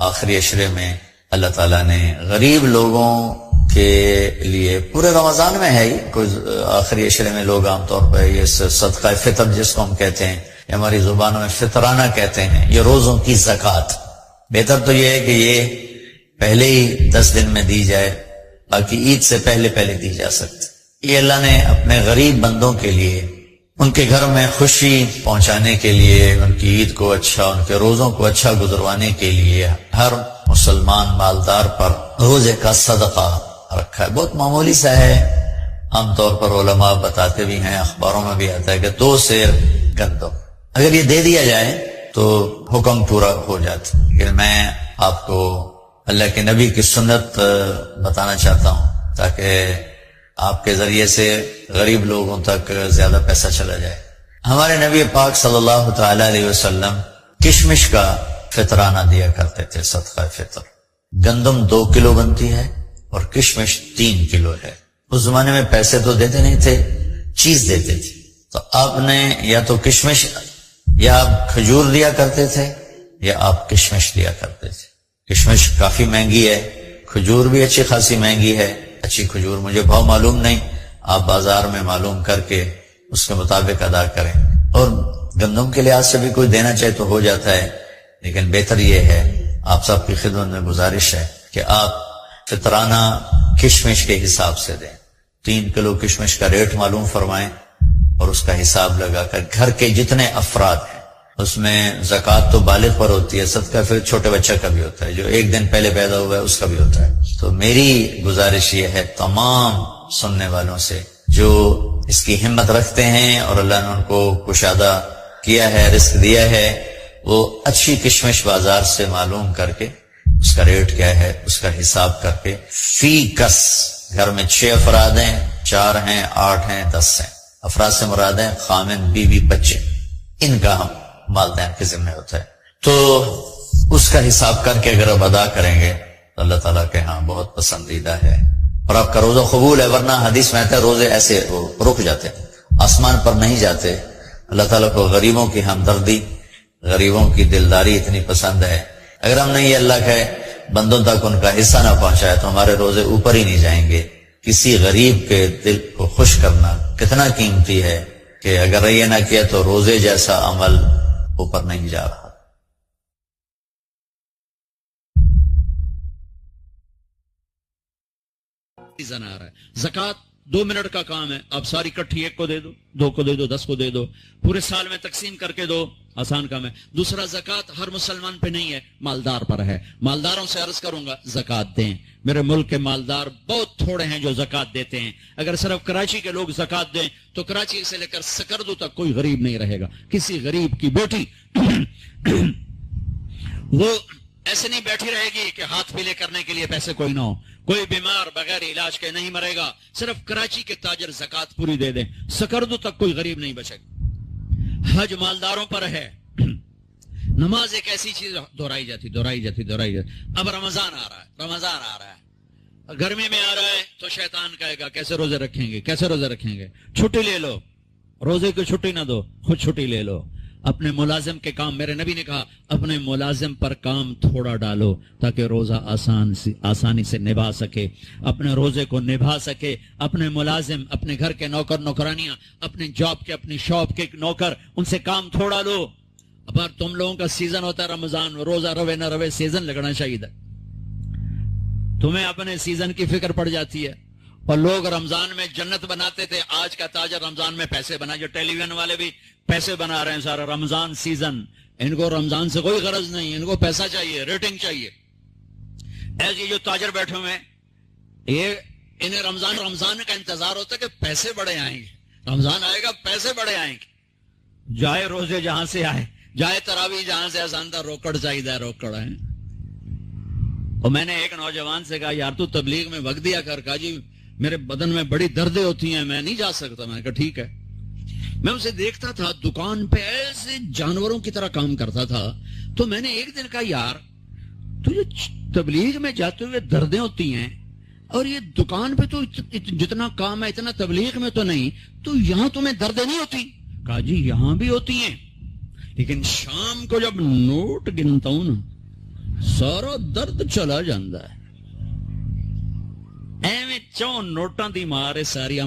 آخری عشرے میں اللہ تعالیٰ نے غریب لوگوں کے لیے، پورے رمضان میں ہے ہی، کوئی آخری عشرے میں لوگ عام طور پر یہ صدقہ فطر جس کو ہم کہتے ہیں، یہ ہماری زبانوں میں فطرانہ کہتے ہیں، یہ روزوں کی زکوٰۃ، بہتر تو یہ ہے کہ یہ پہلے ہی 10 دن میں دی جائے، باقی عید سے پہلے دی جا سکتی۔ یہ اللہ نے اپنے غریب بندوں کے لیے، ان کے گھر میں خوشی پہنچانے کے لیے، ان کی عید کو اچھا، ان کے روزوں کو اچھا گزروانے کے لیے ہر مسلمان مالدار پر روزے کا صدقہ رکھا ہے۔ بہت معمولی سا ہے، عام طور پر علماء بتاتے بھی ہیں، اخباروں میں بھی آتا ہے کہ 2 سیر گندم، اگر یہ دے دیا جائے تو حکم پورا ہو جاتا۔ لیکن میں آپ کو اللہ کے نبی کی سنت بتانا چاہتا ہوں تاکہ آپ کے ذریعے سے غریب لوگوں تک زیادہ پیسہ چلا جائے۔ ہمارے نبی پاک صلی اللہ تعالی علیہ وسلم کشمش کا فطرانہ دیا کرتے تھے، صدقہ فطر۔ گندم 2 کلو بنتی ہے اور کشمش 3 کلو ہے۔ اس زمانے میں پیسے تو دیتے نہیں تھے، چیز دیتے تھے، تو آپ نے یا تو کشمش، یا آپ کھجور دیا کرتے تھے یا آپ کشمش دیا کرتے تھے۔ کشمش کافی مہنگی ہے، کھجور بھی اچھی خاصی مہنگی ہے۔ اچھی کھجور مجھے بھاؤ معلوم نہیں، آپ بازار میں معلوم کر کے اس کے مطابق ادا کریں، اور گندم کے لحاظ سے بھی کوئی دینا چاہے تو ہو جاتا ہے، لیکن بہتر یہ ہے، آپ سب کی خدمت میں گزارش ہے کہ آپ فطرانہ کشمش کے حساب سے دیں۔ 3 کلو کشمش کا ریٹ معلوم فرمائیں اور اس کا حساب لگا کر گھر کے جتنے افراد ہیں، اس میں زکوٰۃ تو بالغ پر ہوتی ہے، صدقہ پھر چھوٹے بچہ کا بھی ہوتا ہے، جو 1 دن پہلے پیدا ہوا ہے اس کا بھی ہوتا ہے۔ تو میری گزارش یہ ہے تمام سننے والوں سے جو اس کی ہمت رکھتے ہیں اور اللہ نے ان کو کشادہ کیا ہے، رزق دیا ہے، وہ اچھی کشمش بازار سے معلوم کر کے اس کا ریٹ کیا ہے، اس کا حساب کر کے فی کس، گھر میں 6 افراد ہیں، 4 ہیں، 8 ہیں، 10 ہیں، افراد سے مراد ہیں خامن، بیوی، بچے، ان کا ہم والدین کے ذمہ ہوتا ہے، تو اس کا حساب کر کے اگر آپ ادا کریں گے تو اللہ تعالیٰ کے ہاں بہت پسندیدہ ہے اور آپ کا روزہ قبول ہے۔ ورنہ حدیث میں آتا ہے روزے ایسے رک جاتے، آسمان پر نہیں جاتے۔ اللہ تعالیٰ کو غریبوں کی ہمدردی، غریبوں کی دلداری اتنی پسند ہے، اگر ہم نے یہ اللہ کے بندوں تک ان کا حصہ نہ پہنچایا تو ہمارے روزے اوپر ہی نہیں جائیں گے۔ کسی غریب کے دل کو خوش کرنا کتنا قیمتی ہے کہ اگر یہ نہ کیا تو روزے جیسا عمل اوپر نہیں جا رہا۔ آ رہا ہے زکوٰۃ 2 منٹ کا کام ہے، آپ ساری کٹھی 1 کو دے دو، 2 کو دے دو، 10 کو دے دو، پورے سال میں تقسیم کر کے دو، آسان کام ہے۔ دوسرا، زکوٰۃ ہر مسلمان پہ نہیں ہے، مالدار پر ہے۔ مالداروں سے عرض کروں گا زکوٰۃ دیں۔ میرے ملک کے مالدار بہت تھوڑے ہیں جو زکوٰۃ دیتے ہیں۔ اگر صرف کراچی کے لوگ زکوٰۃ دیں تو کراچی سے لے کر سکردو تک کوئی غریب نہیں رہے گا۔ کسی غریب کی بیٹی وہ ایسے نہیں بیٹھی رہے گی کہ ہاتھ پیلے کرنے کے لیے پیسے کوئی نہ ہو۔ کوئی بیمار بغیر علاج کے نہیں مرے گا۔ صرف کراچی کے تاجر زکوٰۃ پوری دے دیں، سکردو تک کوئی غریب نہیں بچے گا۔ حج مالداروں پر ہے۔ نماز ایک ایسی چیز دہرائی جاتی۔ اب رمضان آ رہا ہے، گرمی میں آ رہا ہے تو شیطان کہے گا کیسے روزے رکھیں گے، چھٹی لے لو۔ روزے کی چھٹی نہ دو، خود چھٹی لے لو۔ اپنے ملازم کے کام، میرے نبی نے کہا اپنے ملازم پر کام تھوڑا ڈالو تاکہ روزہ آسانی سے نبھا سکے، اپنے روزے کو نبھا سکے۔ اپنے ملازم، اپنے گھر کے نوکر نوکرانیاں، اپنے جاب کے، اپنی شاپ کے نوکر، ان سے کام تھوڑا لو۔ اب تم لوگوں کا سیزن ہوتا ہے رمضان، روزہ روے نہ روے سیزن لگنا چاہیے تھا۔ تمہیں اپنے سیزن کی فکر پڑ جاتی ہے، اور لوگ رمضان میں جنت بناتے تھے۔ آج کا تاجر رمضان میں پیسے بنا، جو ٹیلی ویژن والے بھی پیسے بنا رہے ہیں سارا رمضان سیزن۔ ان کو رمضان سے کوئی غرض نہیں، ان کو پیسہ چاہیے، ریٹنگ چاہیے۔ ایسے جو تاجر بیٹھے ہوئے یہ انہیں رمضان کا انتظار ہوتا ہے کہ پیسے بڑے آئیں گے، رمضان آئے گا پیسے بڑے آئیں گے، جائے روزے جہاں سے آئے، جائے تراویح جہاں سے آسان تھا، روکڑ چاہیے، روکڑ ہے۔ اور میں نے ایک نوجوان سے کہا یار تو تبلیغ میں وقت دیا کر، کہا جی میرے بدن میں بڑی دردیں ہوتی ہیں، میں نہیں جا سکتا۔ میں نے کہا ٹھیک ہے۔ میں اسے دیکھتا تھا دکان پہ ایسے جانوروں کی طرح کام کرتا تھا، تو میں نے ایک دن کہا یار تجھے تبلیغ میں جاتے ہوئے دردیں ہوتی ہیں اور یہ دکان پہ تو جتنا کام ہے اتنا تبلیغ میں تو نہیں، تو یہاں تمہیں دردیں نہیں ہوتی؟ کہا جی یہاں بھی ہوتی ہیں، لیکن شام کو جب نوٹ گنتا ہوں نا ਸਾਰਾ ਦਰਦ ਚਲਾ ਜਾਂਦਾ ਹੈ। ਐਵੇਂ ਚੌਂ ਨੋਟਾਂ ਦੀ ਮਾਰ ਹੈ ਸਾਰੀਆਂ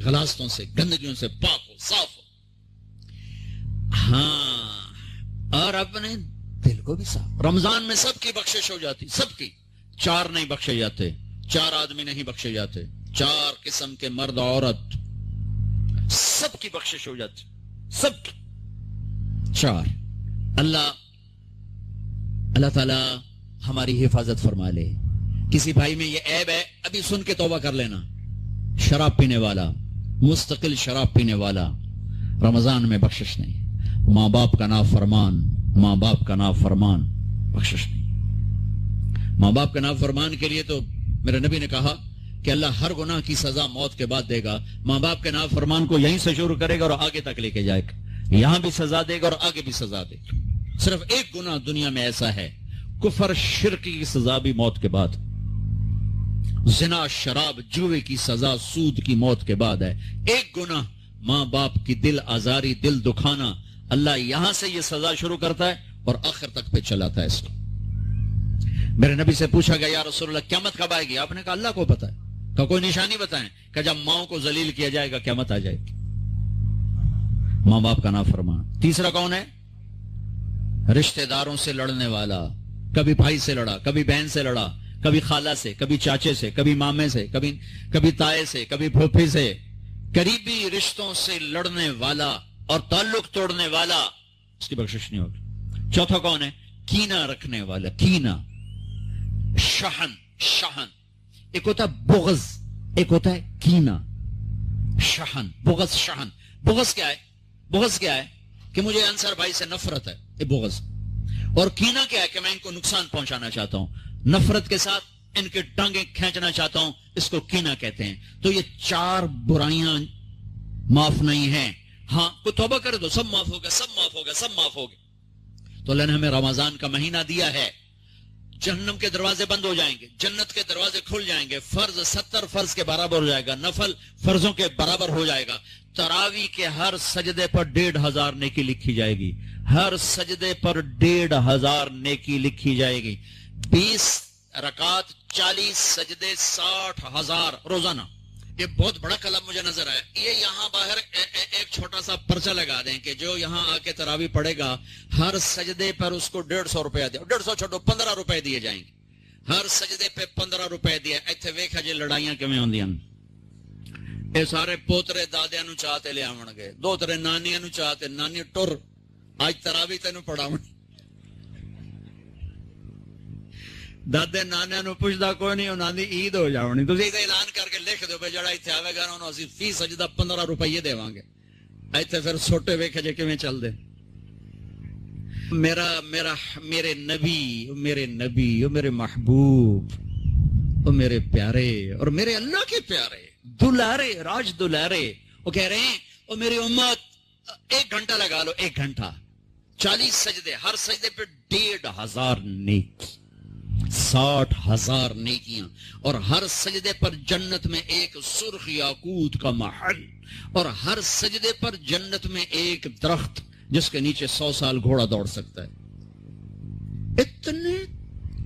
غلاظتوں سے، گندگیوں سے پاک ہو، صاف ہو. ہاں، اور اپنے دل کو بھی صاف. رمضان میں سب کی بخشش ہو جاتی، سب کی. 4 نہیں بخشے جاتے، 4 آدمی نہیں بخشے جاتے، 4 قسم کے مرد عورت سب کی بخشش ہو جاتی، سب کی. 4. اللہ تعالی ہماری حفاظت فرما لے. کسی بھائی میں یہ عیب ہے، ابھی سن کے توبہ کر لینا. شراب پینے والا، مستقل شراب پینے والا، رمضان میں بخشش نہیں. ماں باپ کا نافرمان، ماں باپ کا نافرمان، بخشش نہیں. ماں باپ کا نافرمان کے لیے تو میرے نبی نے کہا کہ اللہ ہر گناہ کی سزا موت کے بعد دے گا. ماں باپ کے نافرمان کو یہیں سے شروع کرے گا اور آگے تک لے کے جائے گا. یہاں بھی سزا دے گا اور آگے بھی سزا دے گا. صرف ایک گناہ دنیا میں ایسا ہے، کفر شرک کی سزا بھی موت کے بعد، زنا شراب جوے کی سزا سود کی موت کے بعد ہے. ایک گناہ ماں باپ کی دل آزاری، دل دکھانا، اللہ یہاں سے یہ سزا شروع کرتا ہے اور آخر تک پہ چلاتا ہے اس کو. میرے نبی سے پوچھا گیا یا رسول اللہ قیامت کب آئے گی؟ آپ نے کہا اللہ کو پتا ہے. کہ کوئی نشانی بتائیں. کہ جب ماؤں کو ذلیل کیا جائے گا قیامت آ جائے گی. ماں باپ کا نافرمان. تیسرا کون ہے؟ رشتہ داروں سے لڑنے والا. کبھی بھائی سے لڑا، کبھی بہن سے لڑا، کبھی خالہ سے، کبھی چاچے سے، کبھی مامے سے، کبھی تائے سے، کبھی پھوپھی سے. قریبی رشتوں سے لڑنے والا اور تعلق توڑنے والا، اس کی بخشش نہیں ہوگی. چوتھا کون ہے؟ کینہ رکھنے والا. کینہ، شحن. ایک ہوتا ہے بغض، ایک ہوتا ہے کینہ. شحن، بغض، شحن. بغض کیا ہے؟ کہ مجھے انصار بھائی سے نفرت ہے، یہ بغض. اور کینہ کیا ہے؟ کہ میں ان کو نقصان پہنچانا چاہتا ہوں، نفرت کے ساتھ ان کے ٹانگیں کھینچنا چاہتا ہوں، اس کو کینہ کہتے ہیں. تو یہ 4 برائیاں معاف نہیں ہیں. ہاں کوئی توبہ کرے تو سب معاف ہوگا، سب معاف ہوگا، سب معاف ہوگا. تو اللہ نے ہمیں رمضان کا مہینہ دیا ہے. جہنم کے دروازے بند ہو جائیں گے، جنت کے دروازے کھل جائیں گے. فرض 70 فرض کے برابر ہو جائے گا، نفل فرضوں کے برابر ہو جائے گا. تراویح کے ہر سجدے پر 1500 نیکی لکھی جائے گی. ہر سجدے پر 1500 نیکی لکھی جائے گی. 20 رکعت 40 سجدے 60,000 روزانہ. یہ بہت بڑا کلام مجھے نظر آیا. یہ یہاں باہر ایک چھوٹا سا پرچہ لگا دیں کہ جو یہاں آ کے تراویح پڑھے گا ہر سجدے پر اس کو 150 روپیہ دیا. 150 چھوڑو، 15 روپے دیے جائیں گے. ہر سجدے پہ 15 روپے دیا. ایتھے ویکھا جی لڑائیاں کیویں ہوندیاں. یہ سارے پوترے دادیاں نو چاہتے لے آون گے، دوترے نانیاں نو چاہتے، نانی ٹر اج تراویح تینوں پڑھاون. دادے نانے نو پوچھدا کوئی نہیں، انہاں دی عید ہو جاونی. تسی تے اعلان کر کے لکھ دیو بھئی جڑا ایتھے آوے گا انہوں اسی فی سجدہ 15 روپے دیواں گے. ایتھے پھر سوٹے ویکھے جے کیویں چل دے. میرے نبی، میرے محبوب، میرے پیارے اور میرے اللہ کے پیارے دلارے، راج دلارے، وہ کہہ رہے ہیں میری امت 1 گھنٹہ لگا لو، 1 گھنٹہ 40 سجدے، ہر سجدے پہ 1500 نیکی، 60,000 نیکیاں. اور ہر سجدے پر جنت میں ایک سرخ یاقوت کا محل، اور ہر سجدے پر جنت میں ایک درخت جس کے نیچے 100 سال گھوڑا دوڑ سکتا ہے. اتنے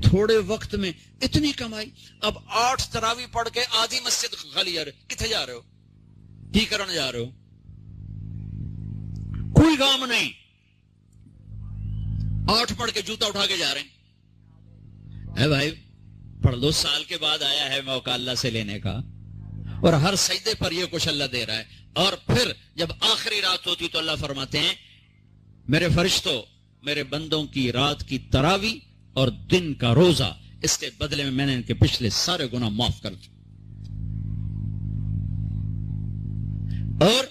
تھوڑے وقت میں اتنی کمائی. اب 8 تراویح پڑھ کے آدھی مسجد خالی جا رہے. کتنے جا رہے ہو؟ کی کرنے جا رہے ہو؟ کوئی کام نہیں. 8 پڑھ کے جوتا اٹھا کے جا رہے ہیں. اے بھائی پڑھ لو، سال کے بعد آیا ہے موقع اللہ سے لینے کا. اور ہر سجدے پر یہ کچھ اللہ دے رہا ہے. اور پھر جب آخری رات ہوتی تو اللہ فرماتے ہیں میرے فرشتوں، میرے بندوں کی رات کی تراویح اور دن کا روزہ، اس کے بدلے میں نے ان کے پچھلے سارے گناہ معاف کر دی. اور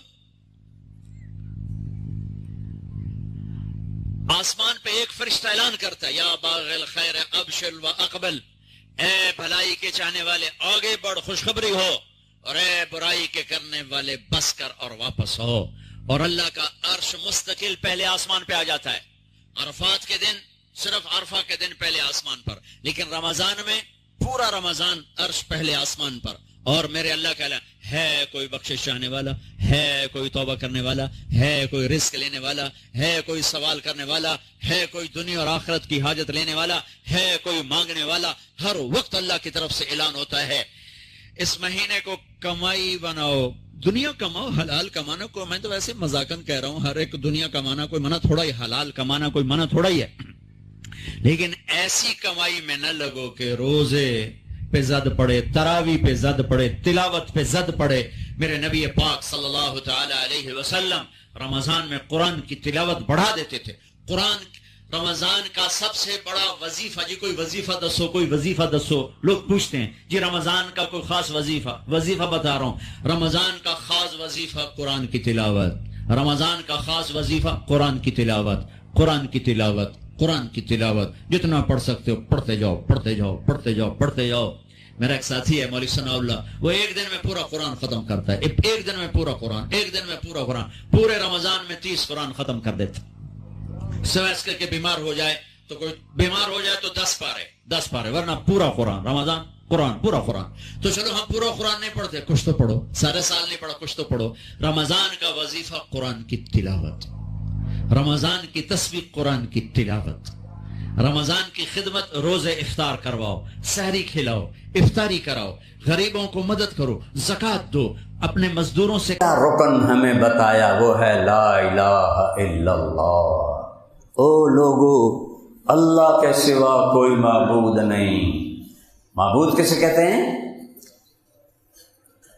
آسمان پہ ایک فرشتہ اعلان کرتا ہے یا باغ الخیر ابشر و اقبل، اے بھلائی کے چاہنے والے آگے بڑھ، خوشخبری ہو، اور اے برائی کے کرنے والے بس کر اور واپس ہو. اور اللہ کا عرش مستقل پہلے آسمان پہ آ جاتا ہے. عرفات کے دن صرف عرفہ کے دن پہلے آسمان پر، لیکن رمضان میں پورا رمضان عرش پہلے آسمان پر. اور میرے اللہ کا ہے کوئی بخشش چاہنے والا، ہے کوئی توبہ کرنے والا، ہے کوئی رزق لینے والا، ہے کوئی سوال کرنے والا، ہے کوئی دنیا اور آخرت کی حاجت لینے والا، ہے کوئی مانگنے والا. ہر وقت اللہ کی طرف سے اعلان ہوتا ہے اس مہینے کو کمائی بناؤ، دنیا کماؤ، حلال کمانا کو میں تو ویسے مذاقن کہہ رہا ہوں، ہر ایک دنیا کمانا کوئی منع تھوڑا ہی، حلال کمانا کوئی منع تھوڑا ہی ہے، لیکن ایسی کمائی میں نہ لگو کہ روزے پہ زد پڑے، تراوی پہ زد پڑے، تلاوت پہ زد پڑے۔ میرے نبی پاک صلی اللہ تعالی علیہ وسلم رمضان میں قرآن کی تلاوت بڑھا دیتے تھے۔ قرآن رمضان کا سب سے بڑا وظیفہ، جی کوئی وظیفہ دسو، کوئی وظیفہ دسو، لوگ پوچھتے ہیں جی رمضان کا کوئی خاص وظیفہ بتا رہا ہوں، رمضان کا خاص وظیفہ قرآن کی تلاوت، رمضان کا خاص وظیفہ قرآن کی تلاوت، قرآن کی تلاوت، قرآن کی تلاوت، جتنا پڑھ سکتے ہو پڑھتے جاؤ، پڑھتے جاؤ، پڑھتے جاؤ، پڑھتے جاؤ۔ میرا ایک ساتھی ہے مولوی ثناء اللہ، وہ ایک دن میں پورا قرآن ختم کرتا ہے، ایک دن میں پورا قرآن، ایک دن میں پورا قرآن، پورے رمضان میں 30 قرآن ختم کر دیتا۔ سوائے اس کے بیمار ہو جائے تو، کوئی بیمار ہو جائے تو 10 پارے، ورنہ پورا قرآن، رمضان قرآن، پورا قرآن۔ تو چلو ہم پورا قرآن نہیں پڑھتے، کچھ تو پڑھو، سارے سال نہیں پڑھا، کچھ تو پڑھو۔ رمضان کا وظیفہ قرآن کی تلاوت، رمضان کی تسبیح قرآن کی تلاوت، رمضان کی خدمت، روزے افطار کرواؤ، سحری کھلاؤ، افطاری کراؤ، غریبوں کو مدد کرو، زکوٰۃ دو، اپنے مزدوروں سے۔ رکن ہمیں بتایا وہ ہے لا الہ الا اللہ۔ او لوگو، اللہ کے سوا کوئی معبود نہیں۔ معبود کسے کہتے ہیں؟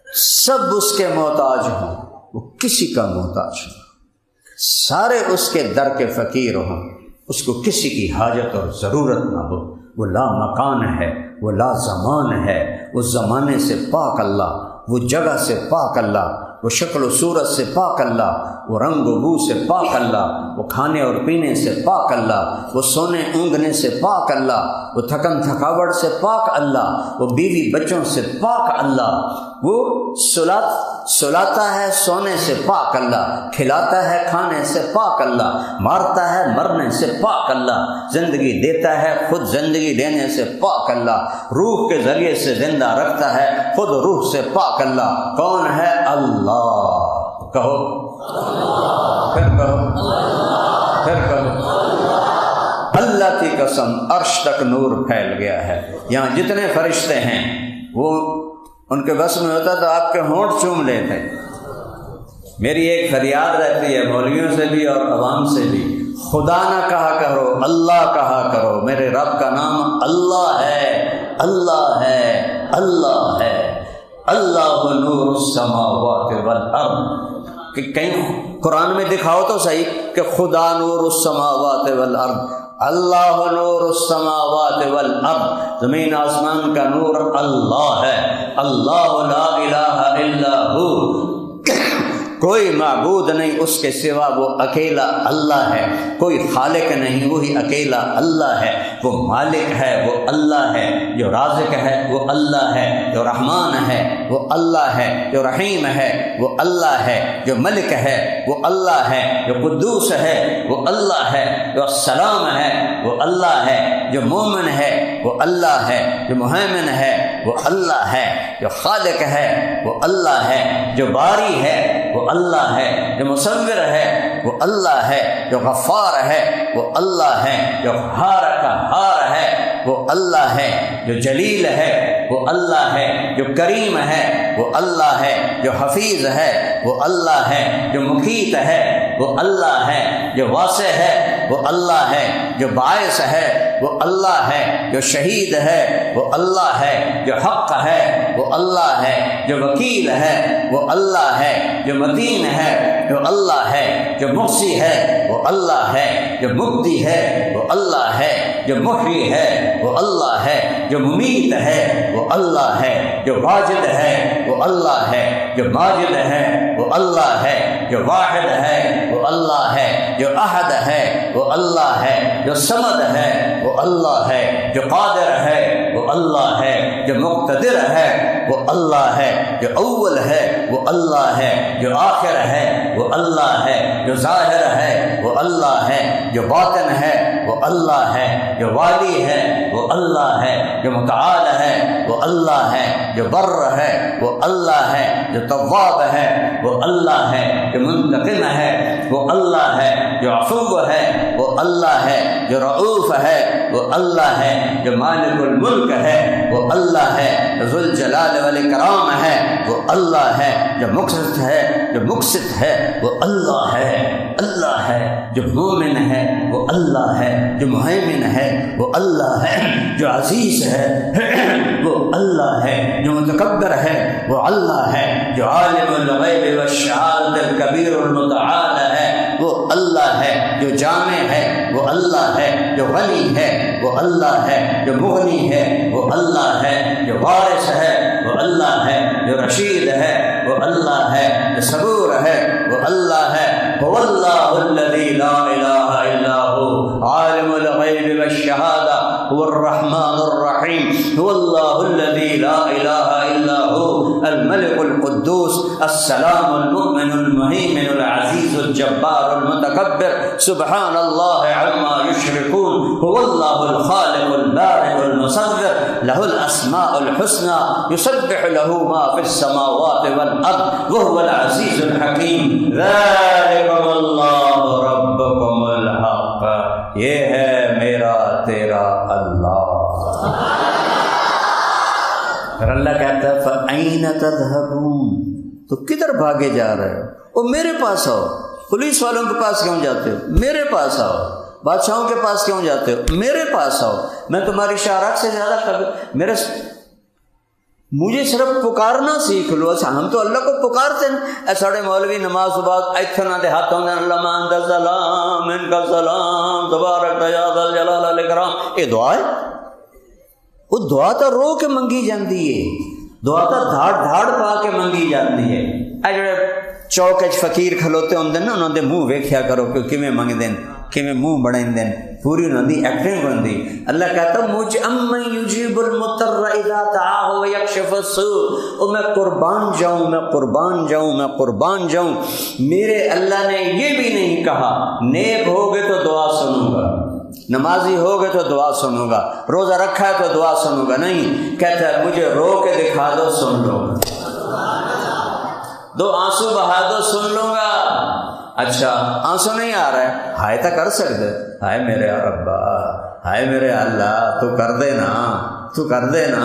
سب اس کے محتاج ہوں، وہ کسی کا محتاج ہوں، سارے اس کے در کے فقیر ہوں، اس کو کسی کی حاجت اور ضرورت نہ ہو۔ وہ لا مکان ہے، وہ لا زمان ہے، وہ زمانے سے پاک اللہ، وہ جگہ سے پاک اللہ، وہ شکل و صورت سے پاک اللہ، وہ رنگ و بو سے پاک اللہ، وہ کھانے اور پینے سے پاک اللہ، وہ سونے اونگنے سے پاک اللہ، وہ تھکن تھکاوٹ سے پاک اللہ، وہ بیوی بچوں سے پاک اللہ، وہ سلاتا ہے سونے سے پاک اللہ، کھلاتا ہے کھانے سے پاک اللہ، مارتا ہے مرنے سے پاک اللہ، زندگی دیتا ہے خود زندگی لینے سے پاک اللہ، روح کے ذریعے سے زندہ رکھتا ہے خود روح سے پاک اللہ۔ کون ہے؟ اللہ۔ کہو، پھر کہو، پھر کہو۔ اللہ کی قسم، عرش تک نور پھیل گیا ہے، یہاں جتنے فرشتے ہیں وہ ان کے بس میں ہوتا تو آپ کے ہونٹ چوم لیتے۔ میری ایک فریاد رہتی ہے مولویوں سے بھی اور عوام سے بھی، خدا نہ کہا کرو، اللہ کہا کرو۔ میرے رب کا نام اللہ ہے، اللہ ہے، اللہ ہے۔ اللہ نور السماوات والارض، کہ کہیں قرآن میں دکھاؤ تو صحیح کہ خدا نور السماوات والارض، اللہ نور السماوات والارض، زمین آسمان کا نور اللہ ہے۔ اللہ لا الہ الا ہو، کوئی معبود نہیں اس کے سوا، وہ اکیلا اللہ ہے، کوئی خالق نہیں، وہی اکیلا اللہ ہے۔ وہ مالک ہے، وہ اللہ ہے، جو رازق ہے وہ اللہ ہے، جو رحمان ہے وہ اللہ ہے، جو رحیم ہے وہ اللہ ہے، جو ملک ہے وہ اللہ ہے، جو قدوس ہے وہ اللہ ہے، جو السلام ہے وہ اللہ ہے، جو مومن ہے وہ اللہ ہے، جو مہیمن ہے وہ اللہ ہے، جو خالق ہے وہ اللہ ہے، جو باری ہے وہ اللہ ہے، جو مصور ہے وہ اللہ ہے، جو غفار ہے وہ اللہ ہے، جو قہار کا ہار ہے وہ اللہ ہے، جو جلیل ہے وہ اللہ ہے، جو کریم ہے وہ اللہ ہے، جو حفیظ ہے وہ اللہ ہے، جو مقیت ہے وہ اللہ ہے، جو واسع ہے وہ اللہ ہے، جو باعث ہے وہ اللہ ہے، جو شہید ہے وہ اللہ ہے، جو حق ہے وہ اللہ ہے، جو وکیل ہے وہ اللہ ہے، جو متین ہے وہ اللہ ہے، جو محصی ہے وہ اللہ ہے، جو مبدی ہے وہ اللہ ہے، جو محیی ہے وہ اللہ ہے، جو ممیت ہے وہ اللہ ہے، جو واجد ہے وہ اللہ ہے، جو ماجد ہے وہ اللہ ہے، جو واحد ہے وہ اللہ ہے، جو احد ہے وہ اللہ ہے، جو صمد ہے وہ اللہ ہے، جو قادر ہے وہ اللہ ہے، جو مقتدر ہے وہ اللہ ہے، جو اول ہے وہ اللہ ہے، جو آخر ہے وہ اللہ ہے، جو ظاہر ہے وہ اللہ ہے، جو باطن ہے وہ اللہ ہے، جو والی ہے وہ اللہ ہے، جو متعال ہے وہ اللہ ہے، جو بر ہے وہ اللہ ہے، جو تواب ہے وہ اللہ ہے، جو منتقم ہے وہ اللہ ہے، جو عفو ہے وہ اللہ ہے جو رؤوف ہے، وہ اللہ ہے جو مالک الملک ہے، وہ اللہ ہے جو ذو الجلال والاکرام ہے، وہ اللہ ہے جو مقسط ہے، جو مقسط ہے وہ اللہ ہے، اللہ ہے جو مومن ہے وہ اللہ ہے، جو مہیمن ہے وہ اللہ ہے، جو عزیز ہے وہ اللہ ہے، جو متکبر ہے وہ اللہ ہے، جو عالم الغیب والشہادۃ الکبیر المتعال ہے وہ اللہ ہے، جو جامع ہے وہ اللہ ہے، جو غنی ہے وہ اللہ ہے، جو مغنی ہے وہ اللہ ہے، جو وارث ہے وہ اللہ ہے، جو رشید ہے وہ اللہ ہے، جو صبور ہے وہ اللہ ہے۔ هو اللہ الذی لا الہ الا هو عالم الغیب والشہادہ هو الرحمن الرحیم، هو اللہ الذی لا الہ الا هو الملک القدوس السلام المؤمن المہیمن العزیز الجبار المتکبر سبحان اللہ عما یشرکون، هو اللہ الخالق البارئ المصور له الاسماء الحسنى يسبح له ما في السماوات والارض وهو العزیز الحکیم، ذلکم اللہ ربکم الحق، یہ ہے میرا تیرا اللہ۔ پھر اللہ کہتا ہے فَأَيْنَ تَذْهَبُونَ، تو کدھر بھاگے جا رہے ہو؟ وہ میرے پاس آؤ۔ پولیس والوں کے پاس کیوں جاتے ہو؟ میرے پاس آؤ۔ بادشاہوں کے پاس کیوں جاتے ہو؟ میرے پاس آؤ، میں تمہاری شہرت سے زیادہ مجھے صرف پکارنا سیکھ لو۔ اچھا ہم تو اللہ کو پکارتے ہیں، ساڑھے مولوی نماز بعد ایتھنا دے ہاتھوں دے اللہ انت السلام ان کا سلام تبارک یا ذا الجلال والاکرام، یہ دعا ہے؟ وہ دعا تو رو کے منگی جاندی ہے، دعا تو دھاڑ دھاڑ پا کے منگی جاتی ہے۔ اے جڑے چوک وچ فقیر کھلوتے ہوندے نا، انہاں دے منہ ویکھیا کرو کہ کیویں منگدے ہیں، کیویں منہ بڑھاندے ہیں، پوری انہاں دی ایکٹنگ ہوندی۔ اللہ کہتا مجھ امن یجیب المضطر اذا دعاہ ویکشف السوء، او میں قربان جاؤں، میں قربان جاؤں، میں قربان جاؤں۔ میرے اللہ نے یہ بھی نہیں کہا نیک ہوگے تو دعا سنوں گا، نمازی ہوگے تو دعا سنوں گا، روزہ رکھا ہے تو دعا سنوں گا، نہیں، کہتا ہے مجھے رو کے دکھا دو سن لو، دو آنسو بہا دو سن لوں گا۔ اچھا آنسو نہیں آ رہا ہے، ہائے تو کر سکتے، ہائے میرے ربا، ہائے میرے اللہ تو کر دے نا، تو کر دے نا۔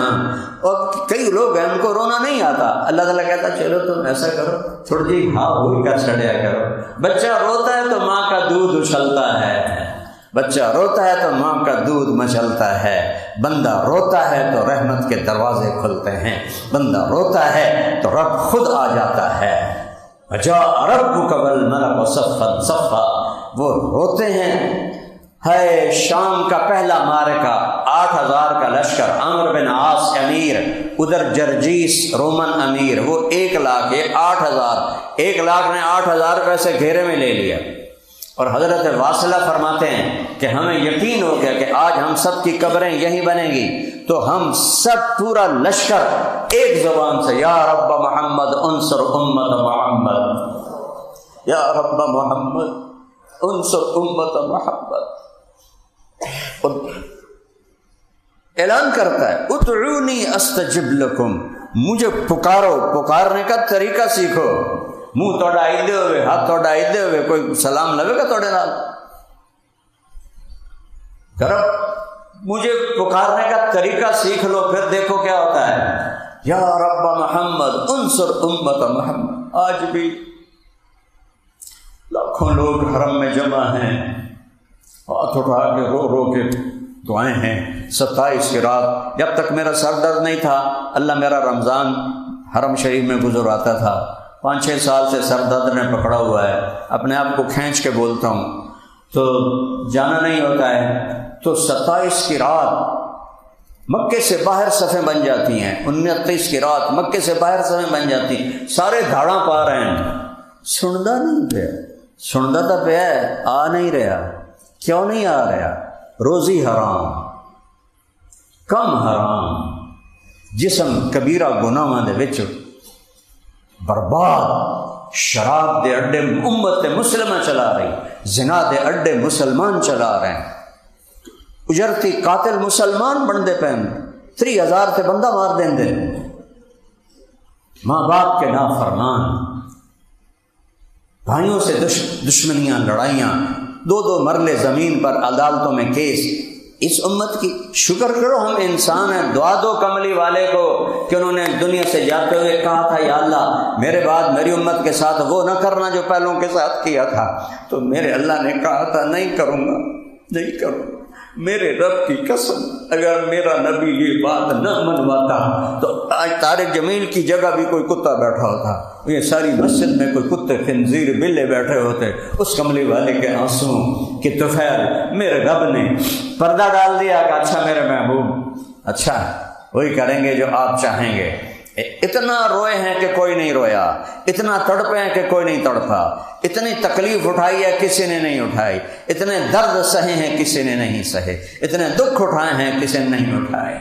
اور کئی لوگ ہیں ان کو رونا نہیں آتا، اللہ تعالیٰ کہتا چلو تم ایسا کرو تھوڑی جی ہاں ہوئی کا چھڑیا کرو۔ بچہ روتا ہے تو ماں کا دودھ اچھلتا ہے، بچہ روتا ہے تو ماں کا دودھ مچلتا ہے، بندہ روتا ہے تو رحمت کے دروازے کھلتے ہیں، بندہ روتا ہے تو رب خود آ جاتا ہے۔ وجاء ربک والملک صفا صفا، وہ روتے ہیں۔ ہے شام کا پہلا معرکہ، 8000 کا لشکر، عمرو بن عاص امیر، ادھر جرجیس رومن امیر، وہ 1 لاکھ، یہ 8000، 1 لاکھ نے 8000 پیسے گھیرے میں لے لیا۔ اور حضرت واصلہ فرماتے ہیں کہ ہمیں یقین ہو گیا کہ آج ہم سب کی قبریں یہیں بنیں گی، تو ہم سب پورا لشکر ایک زبان سے یا رب محمد انصر امت محمد، یا رب محمد انصر امت محمد، اور اعلان کرتا ہے ادعونی استجب لکم، مجھے پکارو، پکارنے کا طریقہ سیکھو، منہ توڑا آئیدے ہوئے، ہاتھ توڑا آئیدے ہوئے، کوئی سلام لگے گا توڑے نال کرو، مجھے پکارنے کا طریقہ سیکھ لو، پھر دیکھو کیا ہوتا ہے۔ یا رب محمد انصر امت محمد، آج بھی لاکھوں لوگ حرم میں جمع ہیں، ہاتھ اٹھا کے رو رو کے دعائیں ہیں۔ 27 کی رات جب تک میرا سر درد نہیں تھا، اللہ میرا رمضان حرم شریف میں گزر آتا تھا، 5-6 سال سے سر درد نے پکڑا ہوا ہے، اپنے آپ کو کھینچ کے بولتا ہوں تو جانا نہیں ہوتا ہے۔ تو 27 کی رات مکے سے باہر صفیں بن جاتی ہیں، 29 کی رات مکے سے باہر صفیں بن جاتی ہیں، سارے دھاڑاں پا رہے ہیں، سندا نہیں پیا، سندا تو پیا ہے، آ نہیں رہا، کیوں نہیں آ رہا؟ روزی حرام، کم حرام، جسم کبیرہ گناہاں دے وچ برباد، شراب دے اڈے امت مسلمہ چلا رہی، زنا دے اڈے مسلمان چلا رہے ہیں، اجرتی قاتل مسلمان بندے پہن، 3000 تے بندہ مار دیں دے، ماں باپ کے نافرمان، بھائیوں سے دشمنیاں، لڑائیاں، دو مرلے زمین پر عدالتوں میں کیس، اس امت کی شکر کرو ہم انسان ہیں۔ دعا دو کملی والے کو کہ انہوں نے دنیا سے جاتے ہوئے کہا تھا یا اللہ میرے بعد میری امت کے ساتھ وہ نہ کرنا جو پہلوں کے ساتھ کیا تھا، تو میرے اللہ نے کہا تھا نہیں کروں گا، نہیں کروں گا۔ میرے رب کی قسم اگر میرا نبی یہ بات نہ منواتا تو آج طارق جمیل کی جگہ بھی کوئی کتا بیٹھا ہوتا، یہ ساری مسجد میں کوئی کتے خنزیر بلے بیٹھے ہوتے۔ اس کملی والے کے آنسوں کی طفیل میرے رب نے پردہ ڈال دیا کہ اچھا میرے محبوب، اچھا وہی کریں گے جو آپ چاہیں گے۔ اتنا روئے ہیں کہ کوئی نہیں رویا، اتنا تڑپے ہیں کہ کوئی نہیں تڑپا، اتنی تکلیف اٹھائی ہے کسی نے نہیں اٹھائی، اتنے درد سہے ہیں کسی نے نہیں سہے، اتنے دکھ اٹھائے ہیں کسی نے نہیں اٹھائے۔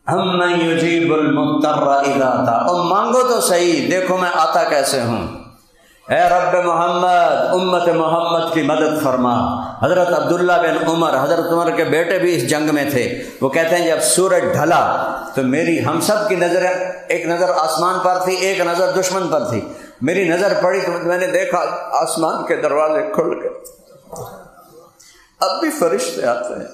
اَمَّن يُجِيبُ الْمُضْطَرَّ إِذَا دَعَاهُ، اور مانگو تو صحیح، دیکھو میں آتا کیسے ہوں۔ اے رب محمد امت محمد کی مدد فرما۔ حضرت عبداللہ بن عمر، حضرت عمر کے بیٹے بھی اس جنگ میں تھے، وہ کہتے ہیں جب سورج ڈھلا تو میری ہم سب کی نظر، ایک نظر آسمان پر تھی ایک نظر دشمن پر تھی، میری نظر پڑی تو میں نے دیکھا آسمان کے دروازے کھل گئے، اب بھی فرشتے آتے ہیں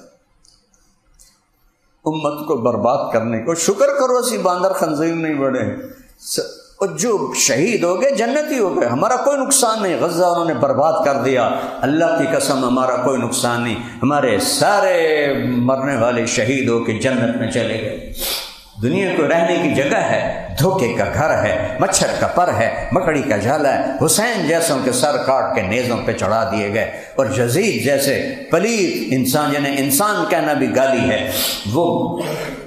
امت کو برباد کرنے کو۔ شکر کرو اسی باندر خنزیر نہیں بڑھے، اور جو شہید ہو گئے جنتی ہو گئے، ہمارا کوئی نقصان نہیں۔ غزہ انہوں نے برباد کر دیا، اللہ کی قسم ہمارا کوئی نقصان نہیں، ہمارے سارے مرنے والے شہید ہو کے جنت میں چلے گئے۔ دنیا کو رہنے کی جگہ ہے، دھوکے کا گھر ہے، مچھر کا پر ہے، مکڑی کا جالا ہے۔ حسین جیسوں کے سر کاٹ کے نیزوں پہ چڑھا دیے گئے، اور یزید جیسے پلید انسان جنہیں انسان کہنا بھی گالی ہے، وہ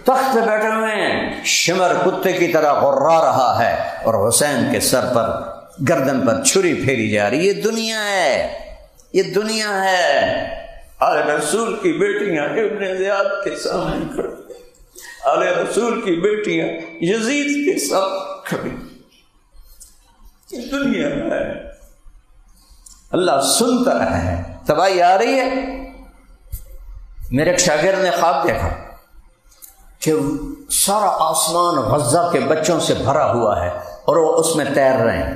تخت پہ بیٹھے ہوئے ہیں، شمر کتے کی طرح غرا رہا ہے، اور حسین کے سر پر گردن پر چھری پھیری جا رہی۔ یہ دنیا ہے، یہ دنیا ہے۔ آل رسول کی بیٹیاں ابن زیاد کے سامنے کھڑی، آل رسول کی بیٹیاں یزید کے ساتھ کھڑی، یہ دنیا ہے۔ اللہ سنتا ہے، تباہی آ رہی ہے۔ میرے ایک شاگرد نے خواب دیکھا کہ سارا آسمان غزہ کے بچوں سے بھرا ہوا ہے اور وہ اس میں تیر رہے ہیں،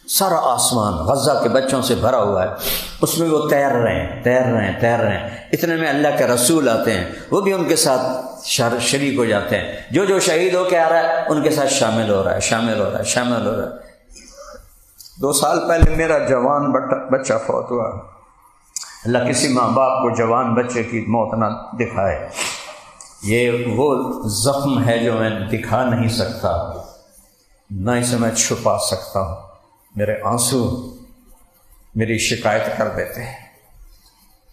سارا آسمان غزہ کے بچوں سے بھرا ہوا ہے، اس میں وہ تیر رہے ہیں۔ اتنے میں اللہ کے رسول آتے ہیں، وہ بھی ان کے ساتھ شریک ہو جاتے ہیں، جو شہید ہو کے آ رہا ہے ان کے ساتھ شامل ہو رہا ہے۔ 2 سال پہلے میرا جوان بچہ فوت ہوا، اللہ کسی ماں باپ کو جوان بچے کی موت نہ دکھائے۔ یہ وہ زخم ہے جو میں دکھا نہیں سکتا، نہ اسے میں چھپا سکتا ہوں۔ میرے آنسو میری شکایت کر دیتے ہیں۔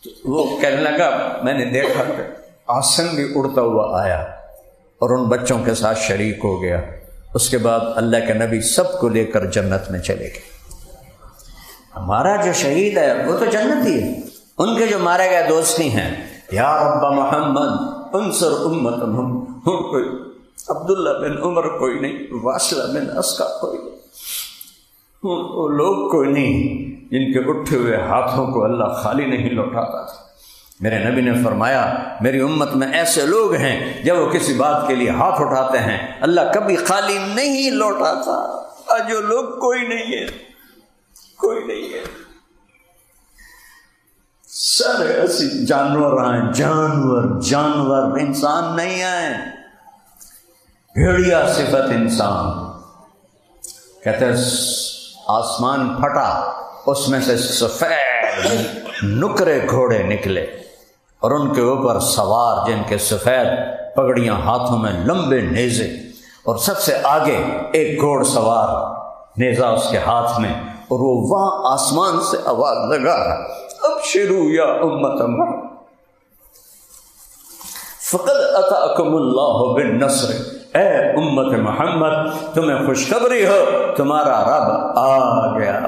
تو وہ کہنے لگا میں نے دیکھا کہ آسن بھی اڑتا ہوا آیا اور ان بچوں کے ساتھ شریک ہو گیا۔ اس کے بعد اللہ کے نبی سب کو لے کر جنت میں چلے گئے۔ ہمارا جو شہید ہے وہ تو جنتی ہے، ان کے جو مارے گئے دوستی ہیں۔ یا رب محمد انصر امت محمد، کوئی عبداللہ بن عمر کوئی نہیں، واصلہ بن اسقع کوئی نہیں، وہ لوگ کوئی نہیں جن کے اٹھے ہوئے ہاتھوں کو اللہ خالی نہیں لوٹاتا تھا۔ میرے نبی نے فرمایا میری امت میں ایسے لوگ ہیں جب وہ کسی بات کے لیے ہاتھ اٹھاتے ہیں اللہ کبھی خالی نہیں لوٹاتا۔ آج جو لوگ کوئی نہیں ہے، کوئی نہیں ہے، سارے ایسی جانور ہیں، جانور انسان نہیں ہیں۔ بھیڑیا صفت انسان، کہتے ہیں آسمان پھٹا، اس میں سے سفید نکرے گھوڑے نکلے اور ان کے اوپر سوار جن کے سفید پگڑیاں، ہاتھوں میں لمبے نیزے، اور سب سے آگے ایک گھوڑ سوار نیزہ اس کے ہاتھ میں، اور وہ وہاں آسمان سے آواز لگا ابشروا یا امت محمد فقد اتاکم اللہ بالنصر، اے امت محمد تمہیں خوشخبری ہو تمہارا رب آ گیا۔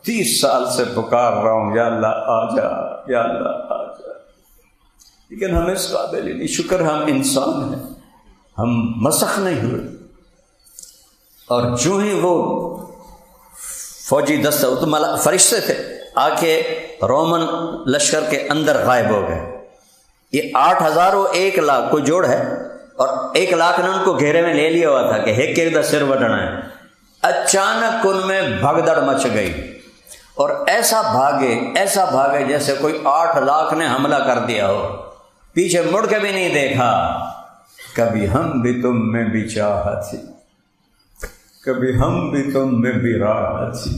30 سال سے پکار رہا ہوں یا اللہ آ جا، یا اللہ آ جا، لیکن ہم اس قابل ہی نہیں۔ شکر ہم انسان ہیں، ہم مسخ نہیں ہوئے۔ اور جو ہی وہ فوجی دستہ، وہ تو فرشتے تھے، آ کے رومن لشکر کے اندر غائب ہو گئے۔ یہ 8000 و 1 لاکھ کوئی جوڑ ہے، اور 1 لاکھ نے ان کو گھیرے میں لے لیا ہوا تھا کہ ایک دا سر وڈنا ہے۔ اچانک ان میں بھگدڑ مچ گئی، اور ایسا بھاگے جیسے کوئی 8 لاکھ نے حملہ کر دیا ہو، پیچھے مڑ کے بھی نہیں دیکھا۔ کبھی ہم بھی تم میں بھی چاہت تھی، کبھی ہم بھی تم میں بھی راحت تھی،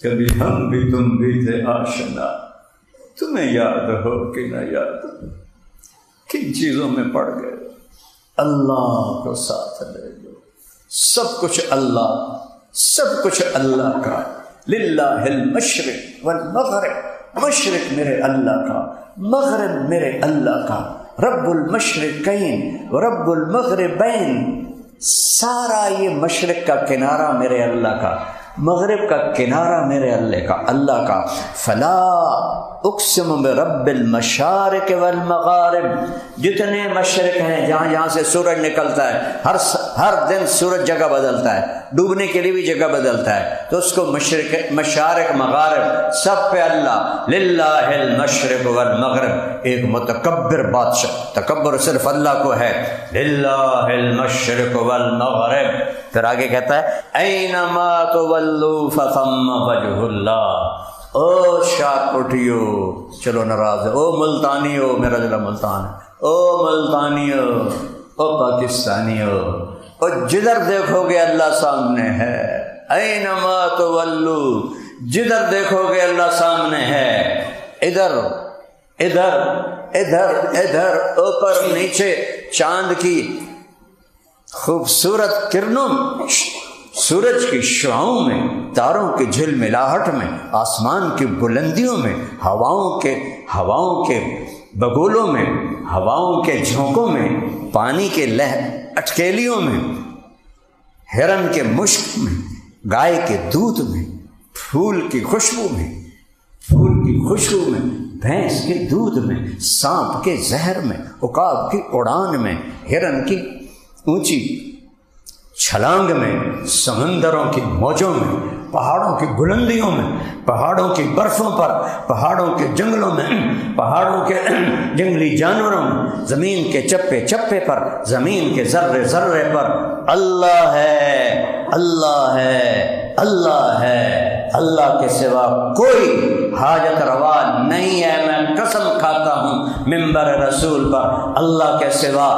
کبھی ہم بھی تم بھی تھے آشنا، تمہیں یاد ہو کہ نہ یاد ہو، کن چیزوں میں پڑ گئے؟ اللہ کو ساتھ لے لو، سب کچھ اللہ کا۔ للہ المشرق والمغرب، مشرق میرے اللہ کا، مغرب میرے اللہ کا، رب المشرقین ورب المغربین، سارا یہ مشرق کا کنارہ میرے اللہ کا، مغرب کا کنارہ میرے اللہ کا۔ فلا اقسم برب المشارق والمغارب، جتنے مشرق ہیں جہاں سے سورج نکلتا ہے، ہر دن سورج جگہ بدلتا ہے، ڈوبنے کے لیے بھی جگہ بدلتا ہے، تو اس کو مشارق مغارب سب پہ اللہ۔ للہ المشرق والمغرب، ایک متکبر بادشاہ، تکبر صرف اللہ کو ہے۔ للہ المشرق والمغرب، پھر آگے کہتا ہے اینما تولوا فثم وجہ اللہ۔ او شاک اٹھیو، چلو ناراض ہے، او ملتانیو، میرا ضلع ملتان ہے، او ملتانیو، او پاکستانیو، او جدھر دیکھو گے اللہ سامنے ہے۔ اینما تولو، جدھر دیکھو گے اللہ سامنے ہے، ادھر ادھر ادھر ادھر، اوپر نیچے، چاند کی خوبصورت کرنوں، سورج کی شعاؤں میں، تاروں کی جھلملاہٹ میں، آسمان کی بلندیوں میں، ہواؤں کے بگولوں میں، ہواؤں کے جھونکوں میں، پانی کے اٹکیلیوں میں، ہرن کے مشک میں، گائے کے دودھ میں، پھول کی خوشبو میں، بھینس کے دودھ میں، سانپ کے زہر میں، عقاب کی اڑان میں، ہرن کی اونچی چھلانگ میں، سمندروں کی موجوں میں، پہاڑوں کی بلندیوں میں، پہاڑوں کی برفوں پر، پہاڑوں کے جنگلوں میں، پہاڑوں کے جنگلی جانوروں میں، زمین کے چپے چپے پر، زمین کے ذرے ذرے پر اللہ ہے، اللہ ہے، اللہ ہے۔ اللہ کے سوا کوئی حاجت روا نہیں ہے، میں قسم کھاتا ہوں منبر رسول پر، اللہ کے سوا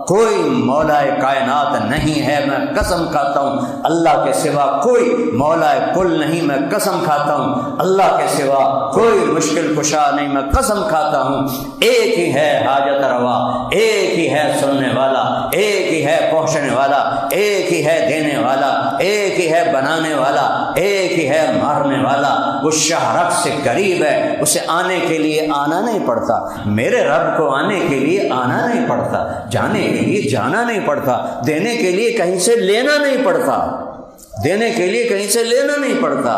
کوئی مولا کائنات نہیں ہے، میں قسم کھاتا ہوں اللہ کے سوا کوئی مولا کل نہیں، میں قسم کھاتا ہوں اللہ کے سوا کوئی مشکل کشا نہیں، میں قسم کھاتا ہوں ایک ہی ہے حاجت روا، ایک ہی ہے سننے والا، ایک ہی ہے پہنچنے والا، ایک ہی ہے دینے والا، ایک ہی ہے بنانے والا، ایک ہی ہے مارنے والا۔ وہ شہرک سے قریب ہے، اسے آنے کے لیے آنا نہیں پڑتا، میرے رب کو آنے کے لیے آنا نہیں پڑتا، جانے کے لیے جانا نہیں پڑتا، دینے کے لیے کہیں سے لینا نہیں پڑتا، دینے کے لیے کہیں سے لینا نہیں پڑتا۔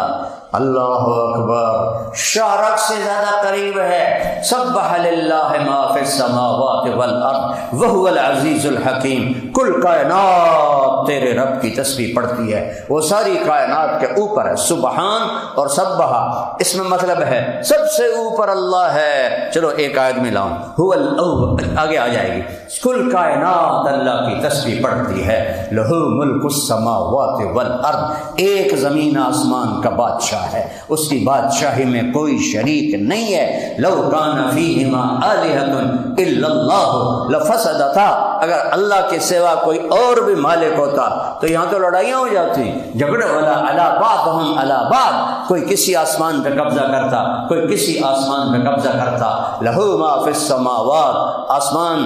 اللہ اکبر، شارک سے زیادہ قریب ہے۔ سبح للہ ما فی السماوات والارض وہو العزیز الحکیم، کل کائنات تیرے رب کی تسبیح پڑھتی ہے، وہ ساری کائنات کے اوپر ہے۔ سبحان اور سبحہ اس میں مطلب ہے سب سے اوپر اللہ ہے۔ چلو ایک آیت میں لاؤں، هو الاول، آگے آ جائے گی، کل کائنات اللہ کی تسبیح پڑھتی ہے۔ لہو ملک السماوات والارض، ایک زمین آسمان کا بادشاہ ہے، اس کی بادشاہی میں کوئی شریک نہیں ہے۔ لو کان فیہما آلہۃ الا اللہ لفسدتا، اگر اللہ کے سوا کوئی اور بھی مالک ہوتا تو یہاں تو لڑائیاں ہو جاتی، جھگڑے والا علی بعضہم علی بعض، کوئی کسی آسمان پہ قبضہ کرتا، کوئی کسی آسمان پہ قبضہ کرتا۔ لہو ما فی السماوات، آسمان،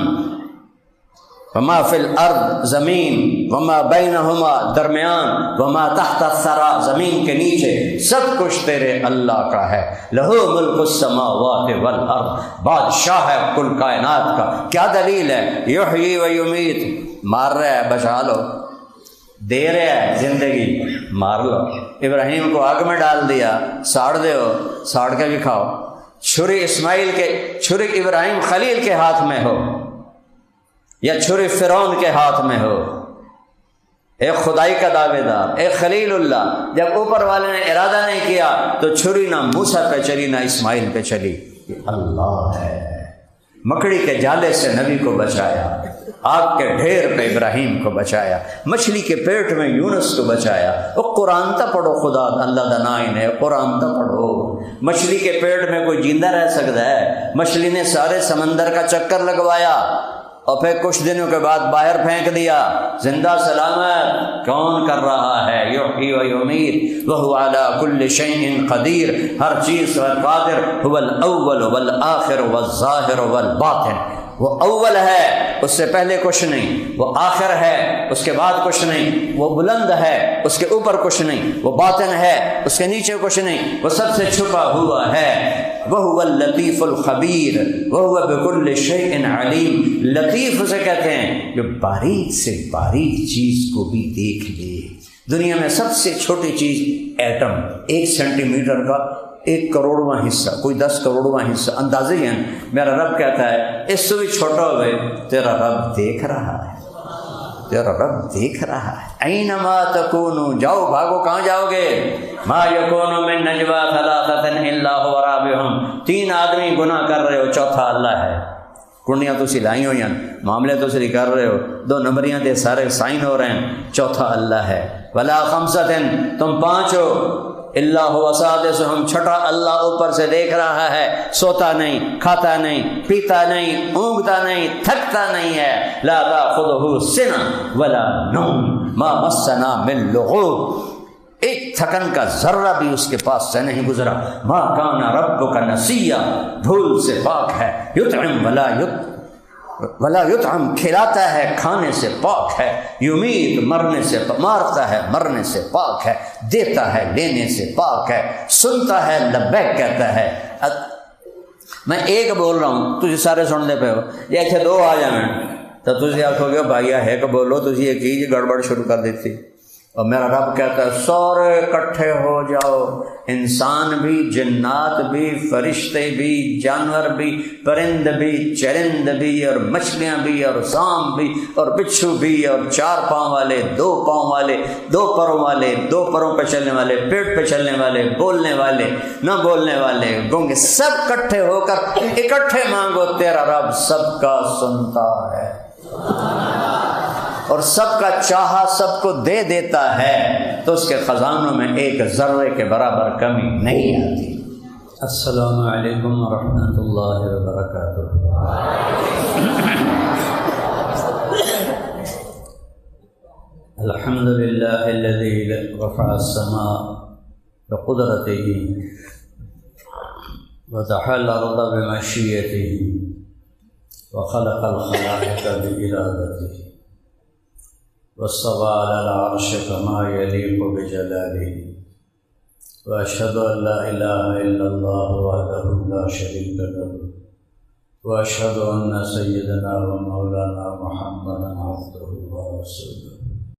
وما فی الارض، زمین، وما بینہما، درمیان، وما تحت الثری، زمین کے نیچے، سب کچھ تیرے اللہ کا ہے۔ لہو ملک السماوات والارض، بادشاہ ہے کل کائنات کا۔ کیا دلیل ہے؟ یحیی و یمیت، مار رہا ہے بچا لو، دے رہا ہے زندگی، مار لو۔ ابراہیم کو آگ میں ڈال دیا، ساڑ دو، ساڑ کے بھی کھاؤ۔ چھری چھری ابراہیم خلیل کے ہاتھ میں ہو یا چھری فرعون کے ہاتھ میں ہو، ایک خدائی کا دعوے دار، ایک خلیل اللہ، جب اوپر والے نے ارادہ نہیں کیا تو چھری نہ موسیٰ پہ چلی نہ اسماعیل پہ چلی، یہ اللہ ہے۔ مکڑی کے جالے سے نبی کو بچایا، آگ کے ڈھیر پہ ابراہیم کو بچایا، مچھلی کے پیٹ میں یونس کو بچایا۔ وہ قرآن تا پڑھو، خدا اللہ دا نائن ہے، قرآن تا پڑھو۔ مچھلی کے پیٹ میں کوئی زندہ رہ سکتا ہے؟ مچھلی نے سارے سمندر کا چکر لگوایا اور پھر کچھ دنوں کے بعد باہر پھینک دیا، زندہ سلامت۔ کون کر رہا ہے؟ یحیی و یمیت وہو علی کل شیء قدیر، ہر چیز پر قادر۔ هو الاول والآخر والظاہر والباطن، وہ اول ہے، اس سے پہلے کچھ نہیں، وہ آخر ہے، اس کے بعد کچھ نہیں، وہ بلند ہے، اس کے اوپر کچھ نہیں، وہ باطن ہے، اس کے نیچے کچھ نہیں، وہ سب سے چھپا ہوا ہے۔ وَهُوَ اللَّطِيفُ الْخَبِيرُ وَهُوَ بِكُلِّ شَيْءٍ عَلِيمٌ۔ لطیف اسے کہتے ہیں جو باریک سے باریک چیز کو بھی دیکھ لے۔ دنیا میں سب سے چھوٹی چیز ایٹم، 1 سینٹی میٹر کا 1 کروڑواں حصہ، کوئی 10 کروڑواں حصہ، اندازے ہیں۔ میرا رب کہتا ہے اس سے بھی چھوٹا ہوئے تیرا رب دیکھ رہا ہے، تیرا رب دیکھ رہا ہے۔ اینما تکونوا، جاؤ بھاگو، کہاں جاؤ گے؟ ما یکون من نجوا ثلاثۃ الا هو رابعهم، 3 آدمی گناہ کر رہے ہو، چوتھا اللہ ہے۔ کنڈیاں تسی لائی ہوئی ہیں، معاملے تسی کر رہے ہو، 2 نمبریاں دے سارے سائن ہو رہے ہیں، چوتھا اللہ ہے۔ ولا خمسۃ، تم 5 ہو، الا هو سادسهم، چھٹا اللہ اوپر سے دیکھ رہا ہے، سوتا نہیں، کھاتا نہیں، پیتا نہیں، اونگتا نہیں، تھکتا نہیں ہے۔ لا تاخذہ سنہ ولا نوم ما مسنا من لغوب، ایک تھکن کا ذرہ بھی اس کے پاس سے نہیں گزرا۔ ما کان ربک نسیا، بھول سے پاک ہے۔ یطعم ولا یطعم، کھلاتا ہے، کھانے سے پاک ہے۔ یمیت، مرنے سے، مارتا ہے، مرنے سے پاک ہے۔ دیتا ہے، لینے سے پاک ہے۔ سنتا ہے، لبیک کہتا ہے۔ میں ایک بول رہا ہوں، تجھے سارے سن لے پہ ہو، یہ اچھا 2 آ جائیں تو تجھے آخو گے بھائی ہے کہ بولو، تجھے یہ کی گڑبڑ شروع کر دیتی۔ اور میرا رب کہتا ہے سارے اکٹھے ہو جاؤ، انسان بھی، جنات بھی، فرشتے بھی، جانور بھی، پرند بھی، چرند بھی، اور مچھلیاں بھی، اور سانپ بھی، اور بچھو بھی، اور 4 پاؤں والے، 2 پاؤں والے، 2 پروں والے، 2 پروں پہ چلنے والے، پیٹ پہ چلنے والے، بولنے والے، نہ بولنے والے، گونگے، سب اکٹھے ہو کر اکٹھے مانگو، تیرا رب سب کا سنتا ہے اور سب کا چاہا سب کو دے دیتا ہے، تو اس کے خزانوں میں ایک ذرے کے برابر کمی نہیں آتی۔ السلام علیکم ورحمۃ اللہ وبرکاتہ۔ الحمد للہ الذی رفع السماء بقدرته وضح الارض بمشیته وخلق الخلائق بإرادته واستوى على العرش كما يليق بجلاله، وأشهد أن لا إله إلا الله وحده لا شريك له، وأشهد أن سيدنا ومولانا محمدا عبده ورسوله۔